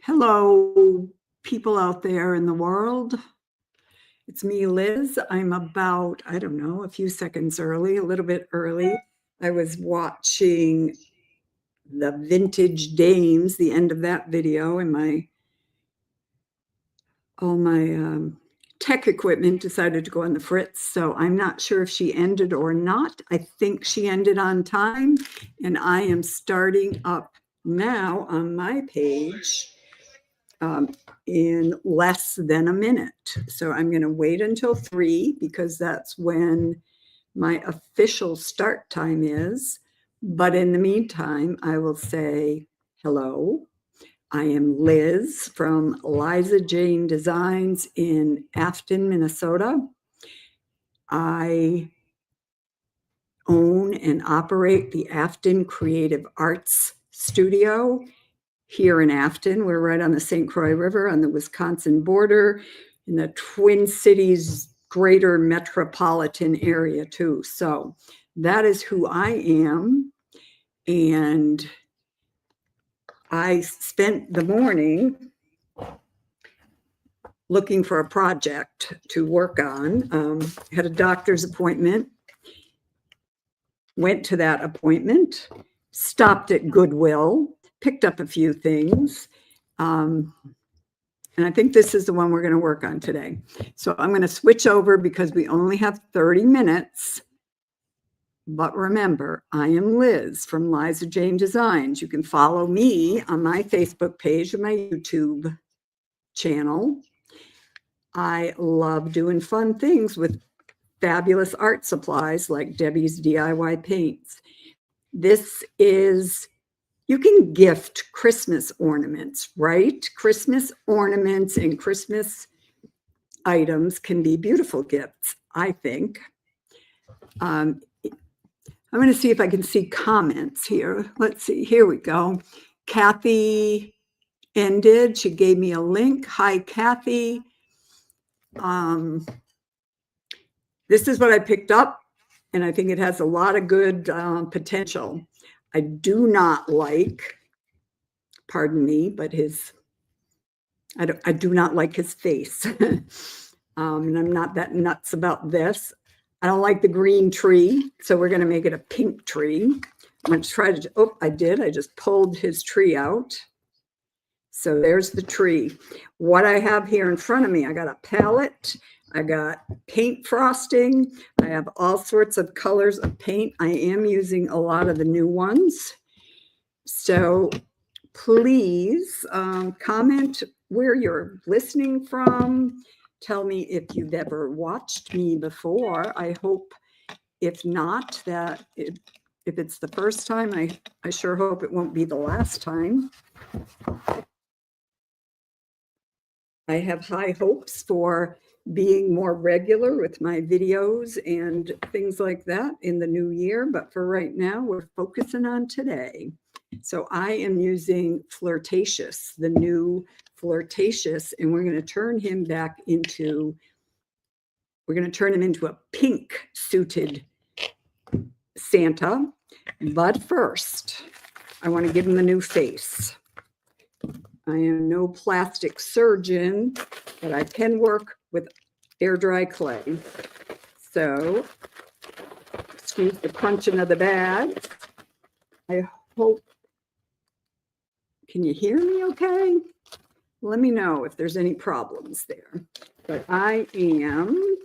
Hello, people out there in the world. It's me, Liz. I'm about, I don't know, a few seconds early, a little bit early. I was watching the Vintage Dames, the end of that video, and all my tech equipment decided to go on the fritz. So I'm not sure if she ended or not. I think she ended on time, and I am starting up now on my page in less than a minute. So I'm going to wait until 3 because that's when my official start time is. But in the meantime, I will say hello. I am Liz from Liza Jane Designs in Afton, Minnesota. I own and operate the Afton Creative Arts Studio here in Afton. We're right on the St. Croix River on the Wisconsin border in the Twin Cities greater metropolitan area too. So that is who I am. And I spent the morning looking for a project to work on. Had a doctor's appointment, went to that appointment, stopped at Goodwill, picked up a few things. And I think this is the one we're going to work on today. So I'm going to switch over because we only have 30 minutes. But remember, I am Liz from Liza Jane Designs. You can follow me on my Facebook page and my YouTube channel. I love doing fun things with fabulous art supplies like Debbie's DIY paints. This is, you can gift Christmas ornaments, right? Christmas ornaments and Christmas items can be beautiful gifts, I think. I'm going to see if I can see comments here. Let's see. Here we go. Kathy ended. She gave me a link. Hi, Kathy. This is what I picked up, and I think it has a lot of good potential. I do not like, pardon me, but I do not like his face. And I'm not that nuts about this. I don't like the green tree, so we're going to make it a pink tree. I'm going to try to, oh, I did. I just pulled his tree out. So there's the tree. What I have here in front of me, I got a palette. I got paint frosting. I have all sorts of colors of paint. I am using a lot of the new ones. So please comment where you're listening from. Tell me if you've ever watched me before. I hope, if not, that if it's the first time, I sure hope it won't be the last time. I have high hopes for being more regular with my videos and things like that in the new year. But for right now, we're focusing on today. So I am using Flirtatious, the new Flirtatious, and we're going to turn him back into, we're going to turn him into a pink suited Santa. But first, I want to give him a new face. I am no plastic surgeon, but I can work with air dry clay. So, excuse the crunching of the bag. I hope, can you hear me okay? Let me know if there's any problems there. But I am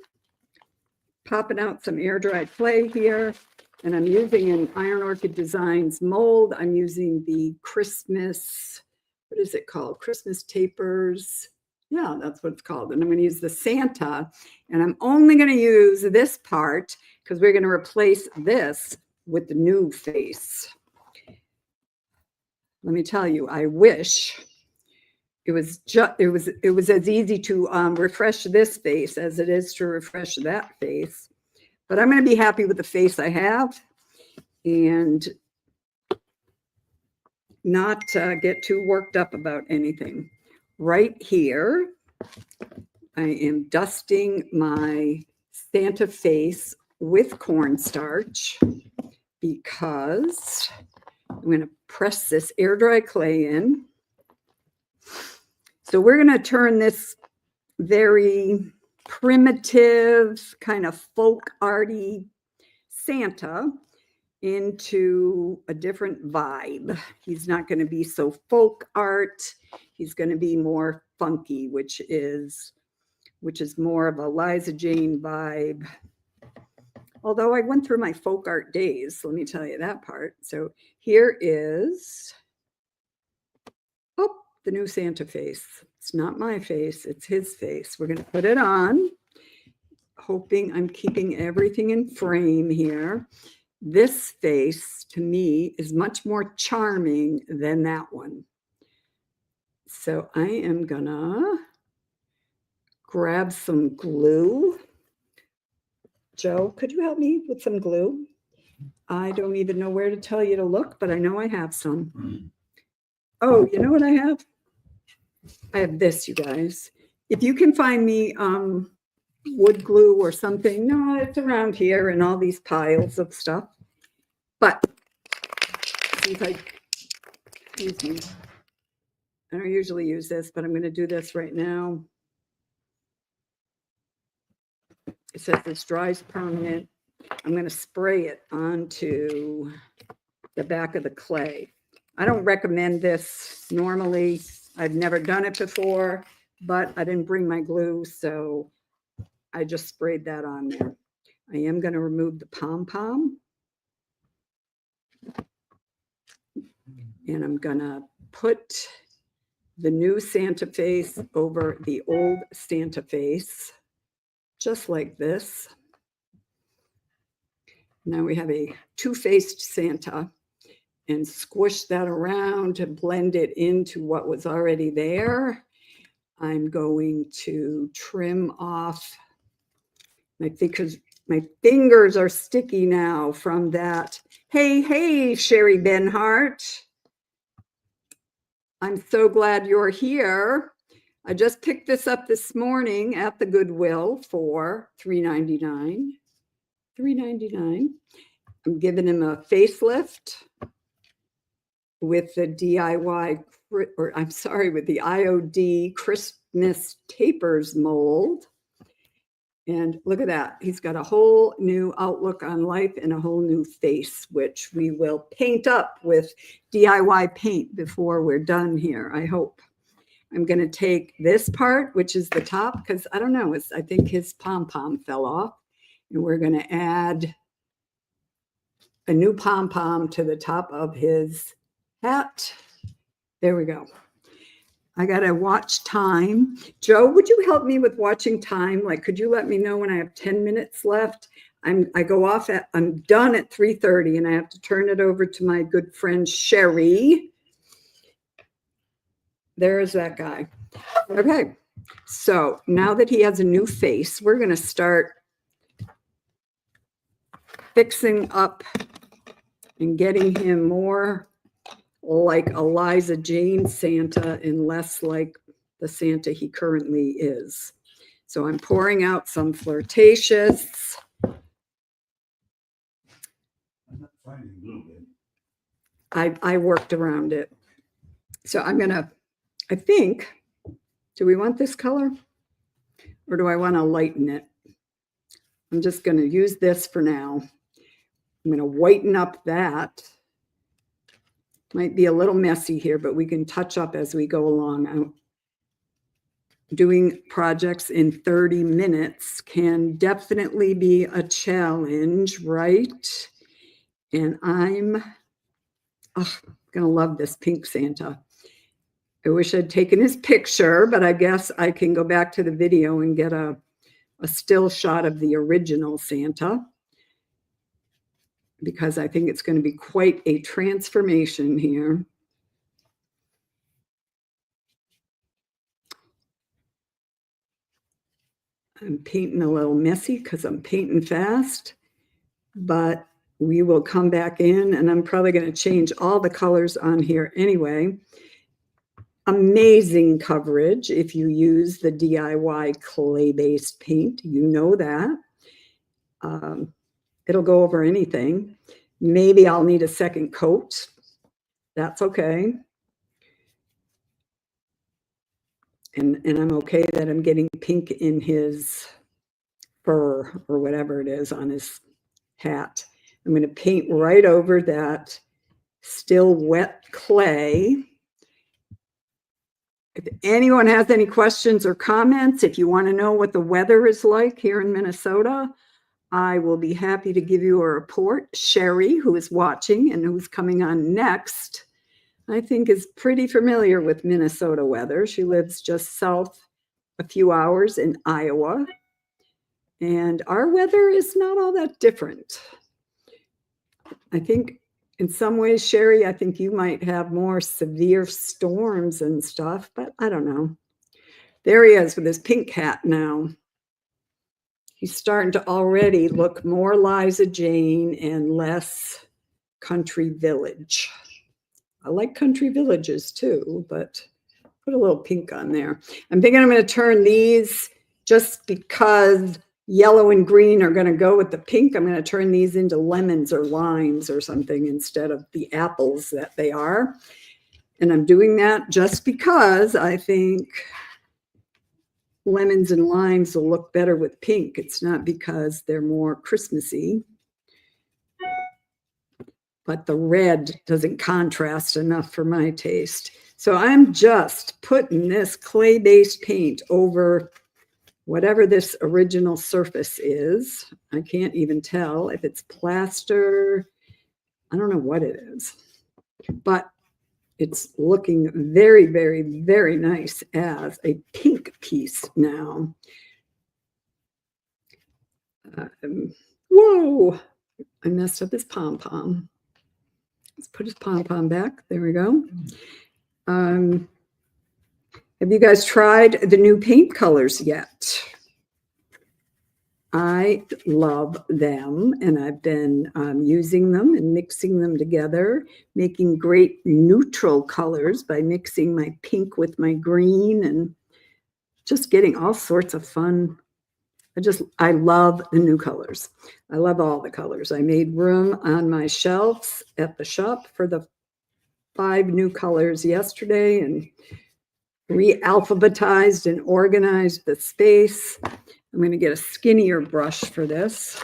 popping out some air dry clay here, and I'm using an Iron Orchid Designs mold. I'm using the Christmas, what is it called? Christmas Tapers. Yeah, that's what it's called. And I'm going to use the Santa, and I'm only going to use this part because we're going to replace this with the new face. Let me tell you, I wish it was as easy to refresh this face as it is to refresh that face. But I'm going to be happy with the face I have and not get too worked up about anything. Right here, I am dusting my Santa face with cornstarch because I'm going to press this air dry clay in. So we're going to turn this very primitive, kind of folk arty Santa into a different vibe. He's not going to be so folk art. He's going to be more funky, which is more of a Liza Jane vibe. Although I went through my folk art days, let me tell you that part. So here is, oh, the new Santa face. It's not my face, it's his face. We're going to put it on, hoping I'm keeping everything in frame here. This face, to me, is much more charming than that one. So I am gonna grab some glue. Joe, could you help me with some glue? I don't even know where to tell you to look, but I know I have some. Oh, you know what I have? I have this, you guys. If you can find me wood glue or something, no, it's around here in all these piles of stuff. But since excuse me, I don't usually use this, but I'm going to do this right now. It says this dries permanent. I'm going to spray it onto the back of the clay. I don't recommend this normally. I've never done it before, but I didn't bring my glue, so I just sprayed that on there. I am going to remove the pom-pom. And I'm going to put the new Santa face over the old Santa face, just like this. Now we have a two-faced Santa, and squish that around to blend it into what was already there. I'm going to trim off because my fingers are sticky now from that. Hey, Sherry Benhart. I'm so glad you're here. I just picked this up this morning at the Goodwill for $3.99. $3.99. I'm giving him a facelift with the DIY, or I'm sorry, with the IOD Christmas Tapers mold. And look at that. He's got a whole new outlook on life and a whole new face, which we will paint up with DIY paint before we're done here, I hope. I'm going to take this part, which is the top, because I don't know, I think his pom-pom fell off. And we're going to add a new pom-pom to the top of his hat. There we go. I got to watch time. Joe, would you help me with watching time? Like, could you let me know when I have 10 minutes left? I'm done at 3:30 and I have to turn it over to my good friend, Sherry. There's that guy. Okay. So now that he has a new face, we're going to start fixing up and getting him more like Eliza Jane Santa and less like the Santa he currently is. So I'm pouring out some flirtatious. I'm not finding glue, babe. I worked around it. So I think, do we want this color? Or do I want to lighten it? I'm just going to use this for now. I'm going to whiten up that. Might be a little messy here, but we can touch up as we go along. Doing projects in 30 minutes can definitely be a challenge, right? And I'm going to love this pink Santa. I wish I'd taken his picture, but I guess I can go back to the video and get a still shot of the original Santa, because I think it's going to be quite a transformation here. I'm painting a little messy because I'm painting fast, but we will come back in and I'm probably going to change all the colors on here anyway. Amazing coverage if you use the DIY clay-based paint, you know that. It'll go over anything. Maybe I'll need a second coat. That's okay. And I'm okay that I'm getting pink in his fur or whatever it is on his hat. I'm going to paint right over that still wet clay. If anyone has any questions or comments, if you want to know what the weather is like here in Minnesota, I will be happy to give you a report. Sherry, who is watching and who's coming on next, I think is pretty familiar with Minnesota weather. She lives just south a few hours in Iowa. And our weather is not all that different. I think in some ways, Sherry, I think you might have more severe storms and stuff, but I don't know. There he is with his pink hat now. He's starting to already look more Liza Jane and less country village. I like country villages too, but put a little pink on there. I'm thinking I'm going to turn these, just because yellow and green are going to go with the pink, I'm going to turn these into lemons or limes or something instead of the apples that they are. And I'm doing that just because I think lemons and limes will look better with pink. It's not because they're more Christmassy, but the red doesn't contrast enough for my taste. So I'm just putting this clay-based paint over whatever this original surface is. I can't even tell if it's plaster. I don't know what it is, but it's looking very, very, very nice as a pink piece now. Whoa, I messed up his pom-pom. Let's put his pom-pom back. There we go. Have you guys tried the new paint colors yet? I love them, and I've been using them and mixing them together, making great neutral colors by mixing my pink with my green and just getting all sorts of fun. I love the new colors. I love all the colors. I made room on my shelves at the shop for the 5 new colors yesterday and re-alphabetized and organized the space. I'm going to get a skinnier brush for this.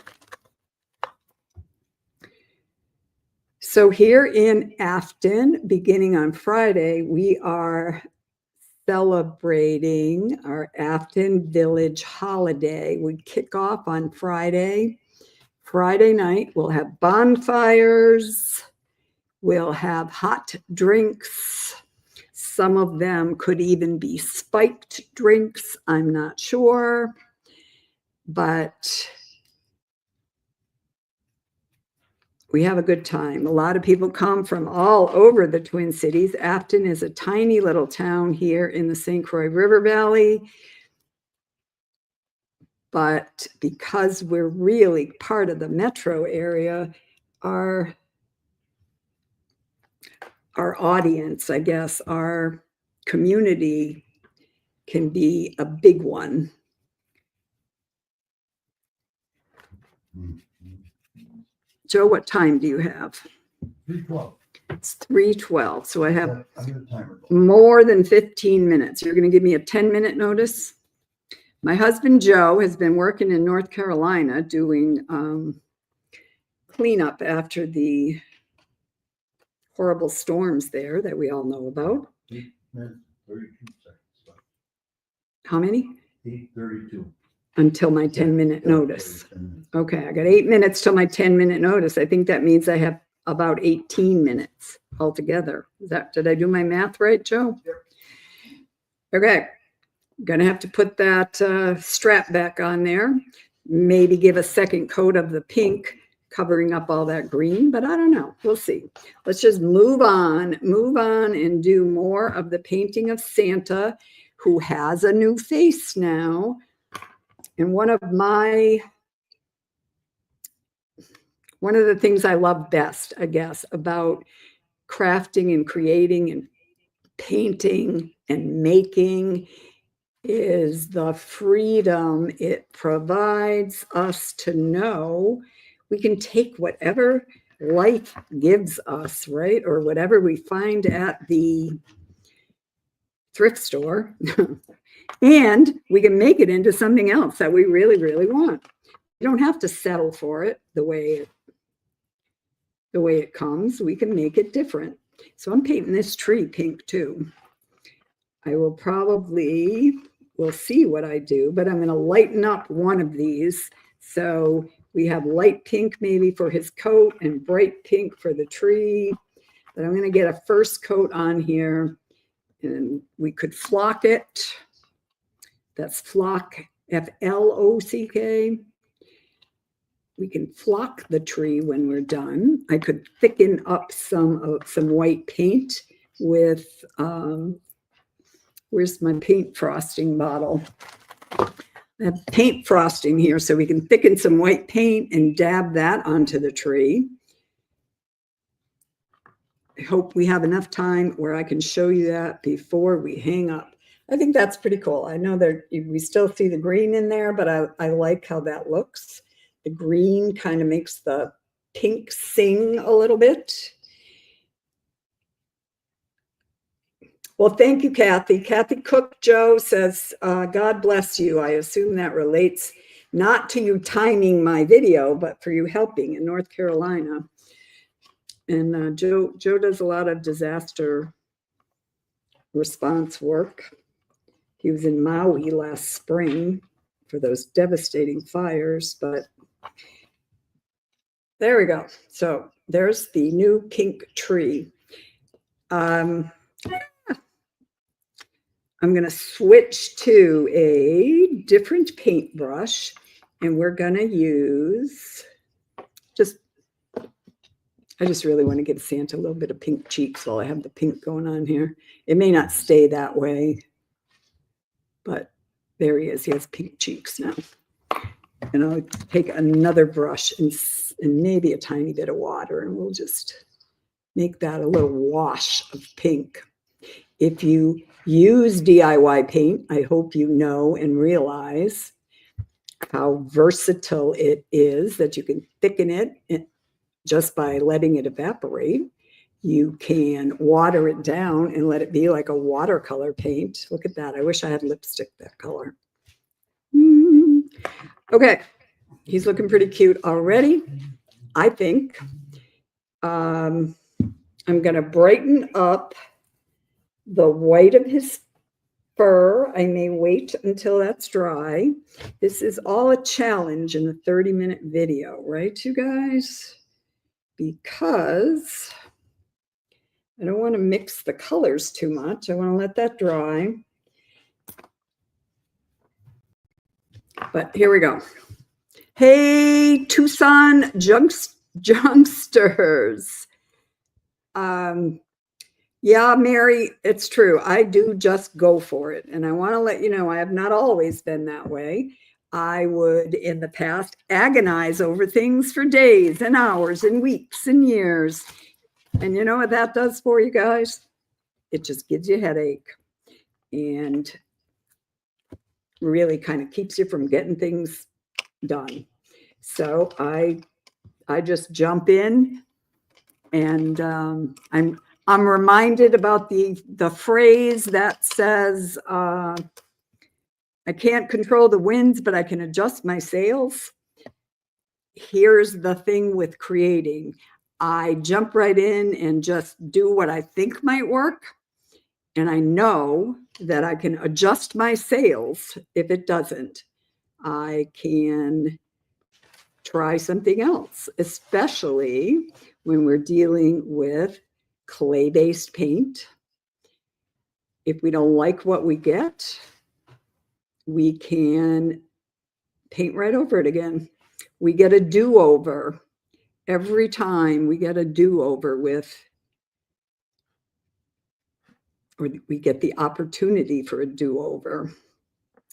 So here in Afton, beginning on Friday, we are celebrating our Afton Village holiday. We kick off on Friday. Friday night, we'll have bonfires. We'll have hot drinks. Some of them could even be spiked drinks. I'm not sure. But we have a good time. A lot of people come from all over the Twin Cities. Afton is a tiny little town here in the St. Croix River Valley. But because we're really part of the metro area, our audience, I guess, our community can be a big one. Joe, what time do you have? 3:12. It's 3:12, so I have more than 15 minutes. You're going to give me a 10-minute notice? My husband, Joe, has been working in North Carolina doing cleanup after the horrible storms there that we all know about. 8 minutes, 32 seconds. How many? 8:32. Until my 10-minute notice. Okay, I got 8 minutes till my 10-minute notice. I think that means I have about 18 minutes altogether. Did I do my math right, Joe? Yep. Okay, I'm gonna have to put that strap back on there. Maybe give a second coat of the pink, covering up all that green, but I don't know. We'll see. Let's just move on and do more of the painting of Santa, who has a new face now. And one of the things I love best, I guess, about crafting and creating and painting and making is the freedom it provides us to know we can take whatever life gives us, right? Or whatever we find at the thrift store. And we can make it into something else that we really, really want. You don't have to settle for it the way it comes. We can make it different. So I'm painting this tree pink too. I will probably, we'll see what I do, but I'm going to lighten up one of these. So we have light pink maybe for his coat and bright pink for the tree. But I'm going to get a first coat on here, and we could flock it. That's flock, F-L-O-C-K. We can flock the tree when we're done. I could thicken up some white paint with, where's my paint frosting bottle? I have paint frosting here, so we can thicken some white paint and dab that onto the tree. I hope we have enough time where I can show you that before we hang up. I think that's pretty cool. I know that we still see the green in there, but I like how that looks. The green kind of makes the pink sing a little bit. Well, thank you, Kathy. Kathy Cook Joe says, God bless you. I assume that relates not to you timing my video, but for you helping in North Carolina. And Joe does a lot of disaster response work. He was in Maui last spring for those devastating fires, but there we go. So there's the new pink tree. I'm going to switch to a different paintbrush, and we're going to use I just really want to give Santa a little bit of pink cheeks while I have the pink going on here. It may not stay that way, but there he is. He has pink cheeks now. And I'll take another brush and maybe a tiny bit of water, and we'll just make that a little wash of pink. If you use DIY paint, I hope you know and realize how versatile it is, that you can thicken it just by letting it evaporate. You can water it down and let it be like a watercolor paint. Look at that. I wish I had lipstick that color. Okay, he's looking pretty cute already, I think. I'm going to brighten up the white of his fur. I may wait until that's dry. This is all a challenge in a 30-minute video, right, you guys? Because I don't want to mix the colors too much. I want to let that dry. But here we go. Hey, Tucson Junksters. Yeah, Mary, it's true. I do just go for it. And I want to let you know, I have not always been that way. I would, in the past, agonize over things for days and hours and weeks and years. And you know what that does for you guys? It just gives you a headache and really kind of keeps you from getting things done. So I just jump in, and I'm reminded about the phrase that says, I can't control the winds, but I can adjust my sails. Here's the thing with creating. I jump right in and just do what I think might work. And I know that I can adjust my sails if it doesn't. I can try something else, especially when we're dealing with clay-based paint. If we don't like what we get, we can paint right over it again. We get a do-over. Every time we get a do-over or we get the opportunity for a do-over.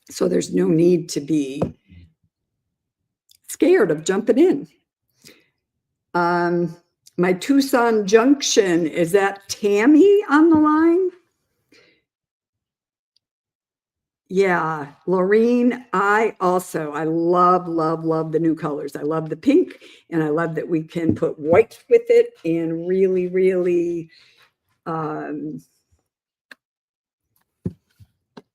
So there's no need to be scared of jumping in. My Tucson Junction, is that Tammy on the line? Yeah, Laureen, I love, love, love the new colors. I love the pink, and I love that we can put white with it and really, really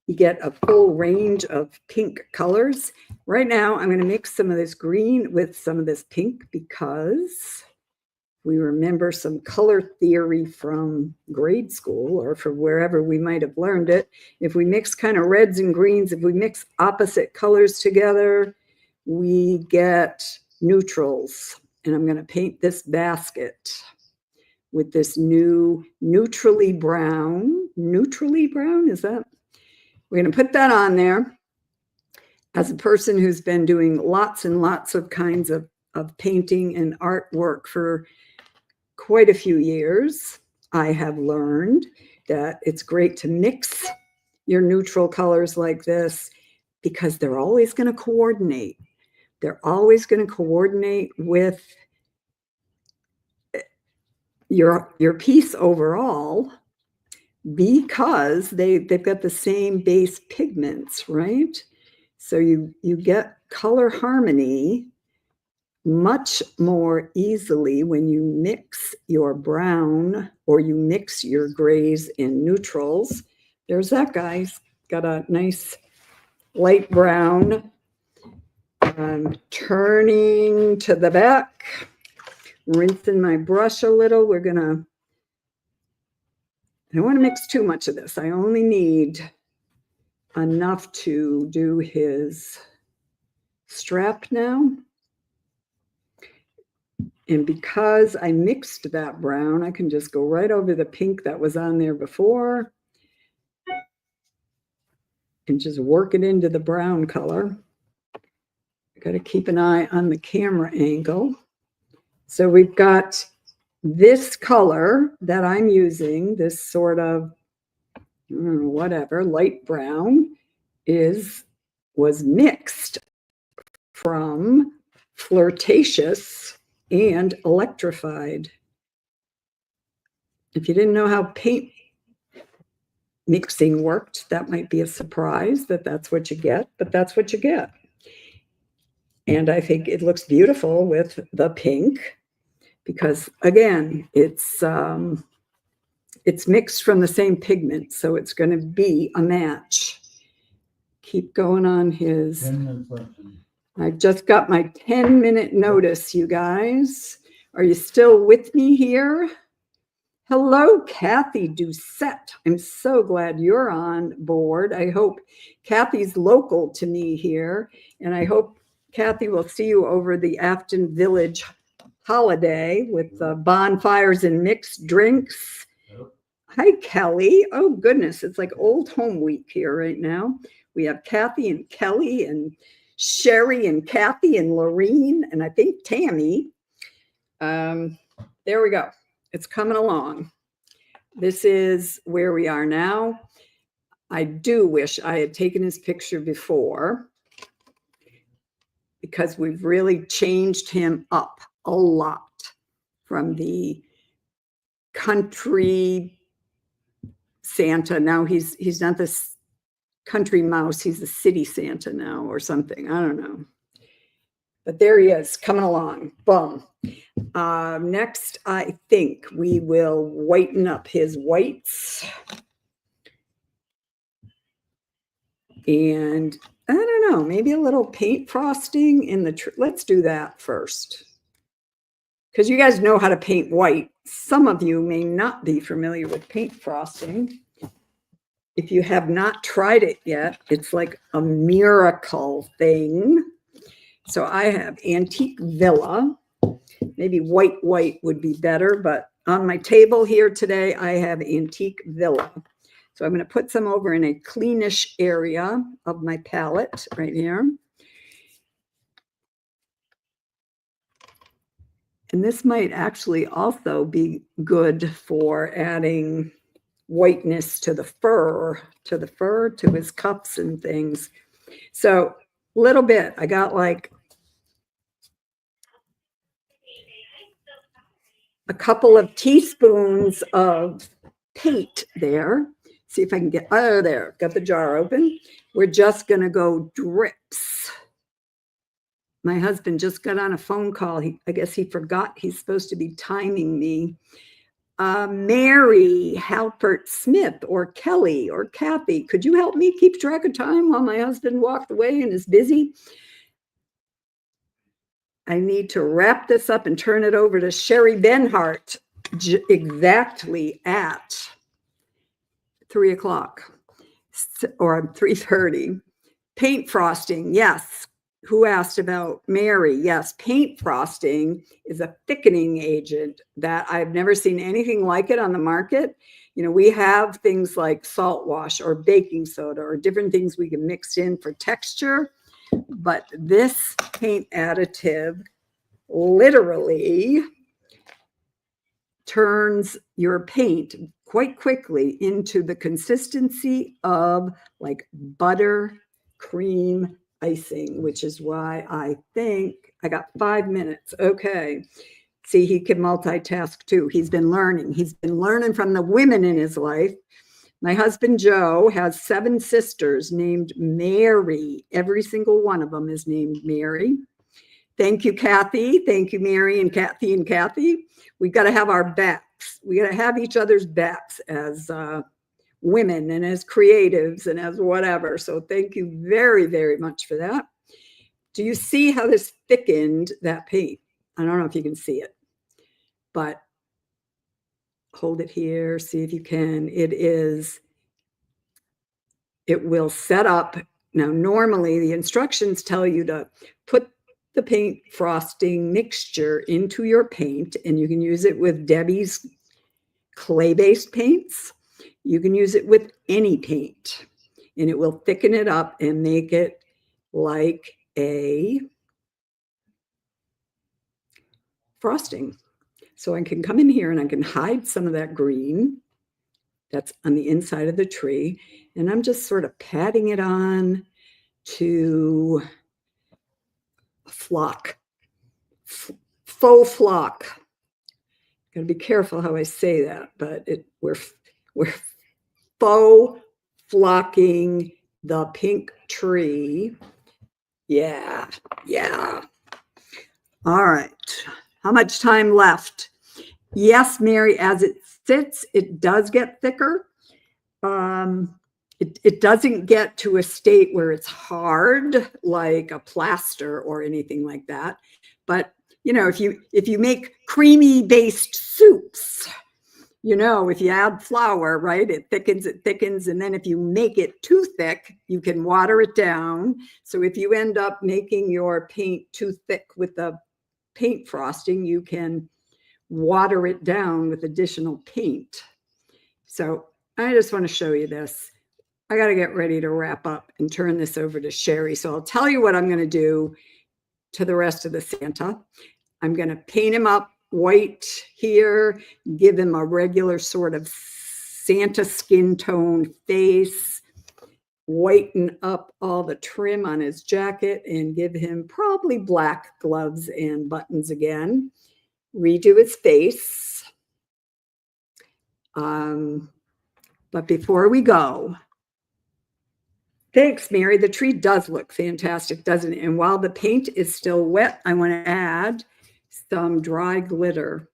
you get a full range of pink colors. Right now, I'm going to mix some of this green with some of this pink because we remember some color theory from grade school or from wherever we might have learned it. If we mix kind of reds and greens, if we mix opposite colors together, we get neutrals. And I'm going to paint this basket with this new neutrally brown. Neutrally brown, is that? We're going to put that on there. As a person who's been doing lots and lots of kinds of painting and artwork for quite a few years, I have learned that it's great to mix your neutral colors like this because they're always going to coordinate. They're always going to coordinate with your piece overall because they've got the same base pigments, right? So you get color harmony much more easily when you mix your brown or you mix your grays and neutrals. There's that guy. He's got a nice light brown. I'm turning to the back, rinsing my brush a little. I don't want to mix too much of this. I only need enough to do his strap now. And because I mixed that brown, I can just go right over the pink that was on there before and just work it into the brown color. I got to keep an eye on the camera angle. So we've got this color that I'm using, this sort of, whatever, light brown, was mixed from flirtatious and electrified. If you didn't know how paint mixing worked, that might be a surprise that that's what you get, but that's what you get. And I think it looks beautiful with the pink because, again, it's mixed from the same pigment, so it's going to be a match. Keep going on his. 10 minutes left. I just got my 10-minute notice, you guys. Are you still with me here? Hello, Kathy Doucette. I'm so glad you're on board. I hope Kathy's local to me here, and I hope Kathy will see you over the Afton Village holiday with bonfires and mixed drinks. Yep. Hi, Kelly. Oh, goodness. It's like old home week here right now. We have Kathy and Kelly and Sherry and Kathy and Lorene and I think Tammy. There we go. It's coming along. This is where we are now. I do wish I had taken his picture before because we've really changed him up a lot from the country Santa. Now he's not this country mouse. He's a city Santa now or something. I don't know. But there he is coming along. Boom. Next, I think we will whiten up his whites. And I don't know, maybe a little paint frosting in the, let's do that first. Because you guys know how to paint white. Some of you may not be familiar with paint frosting. If you have not tried it yet, it's like a miracle thing. So I have Antique Villa. Maybe white would be better, but on my table here today, I have Antique Villa. So I'm going to put some over in a cleanish area of my palette right here. And this might actually also be good for adding whiteness to the fur, to his cuffs and things. So a little bit, I got like a couple of teaspoons of paint there. See if I can get, oh, there, got the jar open. We're just going to go drips. My husband just got on a phone call. I guess he forgot he's supposed to be timing me. Mary Halpert Smith or Kelly or Kathy, could you help me keep track of time while my husband walked away and is busy? I need to wrap this up and turn it over to Sherry Benhart exactly at 3 o'clock or 3:30. Paint frosting, yes. Who asked about Mary? Yes, paint frosting is a thickening agent that I've never seen anything like it on the market. You know, we have things like salt wash or baking soda or different things we can mix in for texture, but this paint additive literally turns your paint quite quickly into the consistency of like butter cream icing, which is why I think I got 5 minutes. Okay. See, he can multitask too. He's been learning. He's been learning from the women in his life. My husband, Joe, has 7 sisters named Mary. Every single one of them is named Mary. Thank you, Kathy. Thank you, Mary and Kathy and Kathy. We've got to have our backs. We got to have each other's backs as women and as creatives and as whatever. So thank you very, very much for that. Do you see how this thickened that paint? I don't know if you can see it, but hold it here, see if you can. It will set up. Now, normally the instructions tell you to put the paint frosting mixture into your paint, and you can use it with Debbie's clay-based paints. You can use it with any paint, and it will thicken it up and make it like a frosting. So I can come in here and I can hide some of that green that's on the inside of the tree, and I'm just sort of patting it on to a flock, faux flock. Got to be careful how I say that, but we're faux flocking the pink tree. Yeah. All right. How much time left? Yes, Mary, as it sits, it does get thicker. It doesn't get to a state where it's hard like a plaster or anything like that. But you know, if you make creamy based soups, you know, if you add flour, right, it thickens. And then if you make it too thick, you can water it down. So if you end up making your paint too thick with the paint frosting, you can water it down with additional paint. So I just want to show you this. I got to get ready to wrap up and turn this over to Sherry. So I'll tell you what I'm going to do to the rest of the Santa. I'm going to paint him up white here, give him a regular sort of Santa skin tone face, whiten up all the trim on his jacket, and give him probably black gloves and buttons again. Redo his face. But before we go, thanks, Mary. The tree does look fantastic, doesn't it? And while the paint is still wet, I want to add some dry glitter.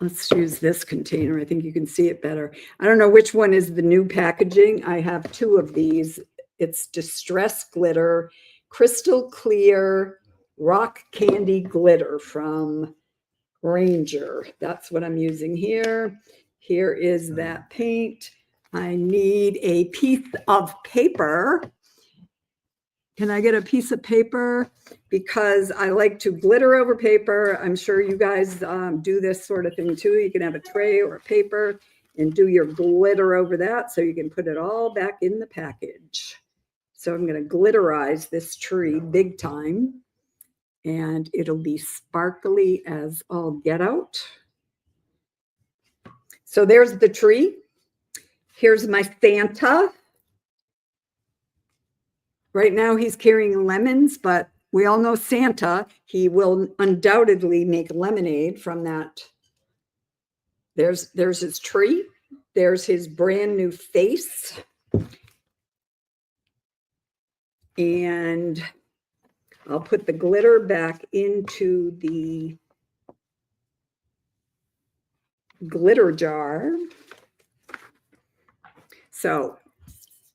Let's use this container. I think you can see it better. I don't know which one is the new packaging. I have 2 of these. It's Distress Glitter, Crystal Clear Rock Candy Glitter from Ranger. That's what I'm using here. Here is that paint. I need a piece of paper. Can I get a piece of paper? Because I like to glitter over paper. I'm sure you guys do this sort of thing too. You can have a tray or a paper and do your glitter over that so you can put it all back in the package. So I'm going to glitterize this tree big time, and it'll be sparkly as all get out. So there's the tree. Here's my Santa. Right now he's carrying lemons, but we all know Santa. He will undoubtedly make lemonade from that. There's his tree. There's his brand new face. And I'll put the glitter back into the glitter jar. So,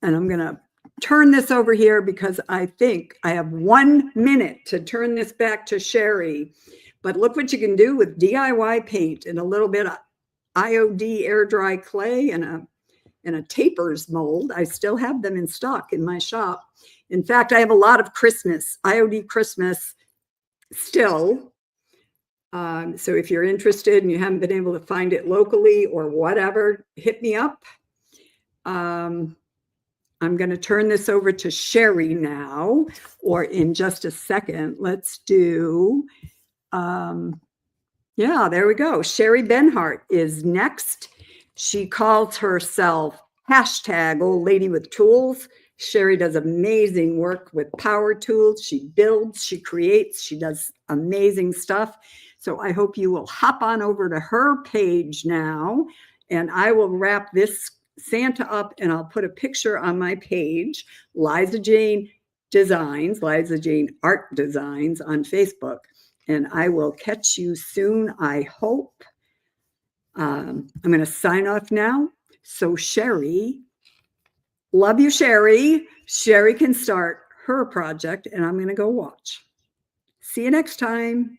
and I'm going to turn this over here because I think I have 1 minute to turn this back to Sherry. But look what you can do with DIY paint and a little bit of IOD air dry clay and a tapers mold. I still have them in stock in my shop. In fact, I have a lot of IOD Christmas still. So if you're interested and you haven't been able to find it locally or whatever, hit me up. I'm going to turn this over to Sherry now, or in just a second. Let's do, yeah, there we go. Sherry Benhart is next. She calls herself #old lady with tools. Sherry does amazing work with power tools. She builds, she creates, she does amazing stuff. So I hope you will hop on over to her page now, and I will wrap this Santa up and I'll put a picture on my page, Liza Jane Designs, Liza Jane Art Designs on Facebook. And I will catch you soon, I hope. I'm going to sign off now. So Sherry, love you, Sherry. Sherry can start her project and I'm going to go watch. See you next time.